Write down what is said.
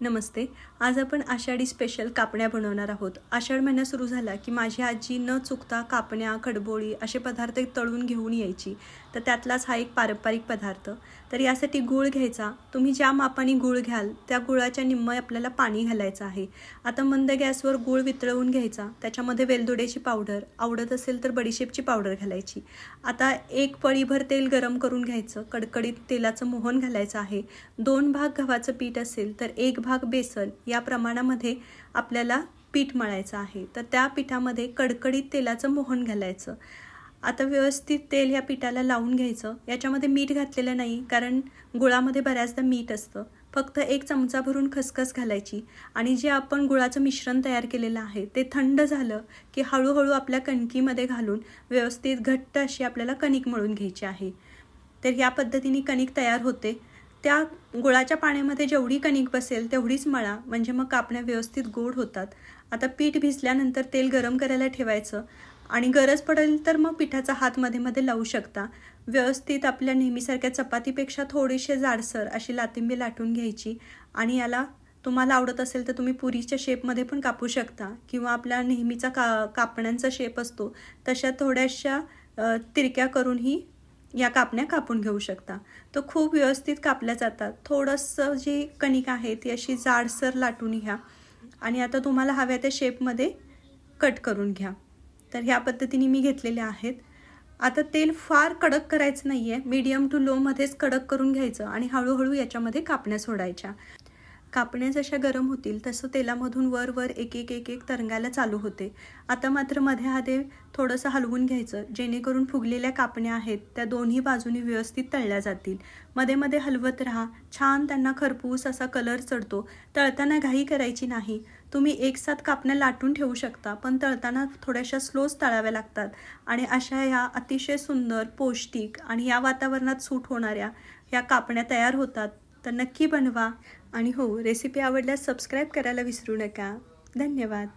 नमस्ते। आज आपण आषाढी स्पेशल कापण्या बनवणार आहोत। आषाढ महिना सुरू झाला की माझी आजी न चुकता कापण्या, खडबोळी असे पदार्थ तळून घेऊन यायची। तर त्यातलाच हा एक पारंपरिक पदार्थ। तर यासाठी गूळ घ्यायचा। तुम्ही ज्या मापाने गूळ घ्याल त्या गुळाच्या निम्मे आपल्याला पाणी घालायचं आहे। आता मंद गॅसवर गूळ वितळवून घ्यायचा। त्याच्यामध्ये वेलदोड्याची पावडर, आवडत असेल तर बडीशेपची पावडर घालायची। आता एक पळीभर तेल गरम करून घ्यायचं। कडकडीत तेलाचं मोहन घालायचं आहे। 2 भाग गव्हाचं पीठ असेल तर 1 भाग बेसन या प्रमाणामध्ये आपल्याला पीठ मळायचं आहे। तर त्या पिठामध्ये कडकडीत तेलाचं मोहन घालायचं। आता व्यवस्थित तेल या पिठाला लावून घ्यायचं। याच्यामध्ये मीठ घातलेलं नाही कारण गुळामध्ये बऱ्याचदा मीठ असतं। फक्त 1 चमचा भरून खसखस घालायची आणि जे आपण गुळाचं मिश्रण तयार केलेलं आहे ते थंड झालं की हळूहळू आपल्या कणकीमध्ये घालून व्यवस्थित घट्ट अशी आपल्याला कणिक मळून घ्यायची आहे। तर या पद्धतीने कणिक तयार होते। त्या गुळाच्या पाण्यामध्ये जेवढी कणिक बसेल तेवढीच मळा, म्हणजे मग कापण्या व्यवस्थित गोड होतात। आता पीठ भिजल्यानंतर तेल गरम करायला ठेवायचं आणि गरज पडेल तर मग पिठाचा हात मध्ये लावू शकता। व्यवस्थित आपल्या नेहमीसारख्या चपातीपेक्षा थोडीशी जाडसर अशी लातिंबी लाटून घ्यायची आणि याला तुम्हाला आवडत असेल तर तुम्ही पुरीच्या शेपमध्ये पण कापू शकता किंवा आपल्या नेहमीचा कापण्यांचा शेप असतो तशा थोड्याशा तिरक्या करूनही या कापण्या कापून घेऊ शकता। तो खूप व्यवस्थित कापल्या जातात। थोडंसं जी कणिक आहे ती अशी जाडसर लाटून घ्या आणि आता तुम्हाला हव्या त्या शेपमध्ये कट करून घ्या। तर ह्या पद्धतीने मी घेतलेल्या आहेत। आता तेल फार कडक करायचं नाही आहे, मीडियम टू लो मध्येच कडक करून घ्यायचं आणि हळूहळू याच्यामध्ये कापण्या सोडायच्या। कापण्या जशा गरम होतील तसं तेलामधून वर वर एक एक तरंगायला चालू होते। आता मात्र मध्ये थोडंसं हलवून घ्यायचं जेणेकरून फुगलेल्या कापण्या आहेत त्या दोन्ही बाजूनी व्यवस्थित तळल्या जातील। मध्ये हलवत राहा, छान त्यांना खरपूस असा कलर चढतो। तळताना घाई करायची नाही। तुम्ही एकसाथ कापण्या लाटून ठेवू शकता पण तळताना थोड्याशा स्लोच तळाव्या लागतात आणि अशा ह्या अतिशय सुंदर, पौष्टिक आणि या वातावरणात सूट होणाऱ्या ह्या कापण्या तयार होतात। तर नक्की बनवा आणि हो, रेसिपी आवडल्यास सबस्क्राईब करायला विसरू नका। धन्यवाद।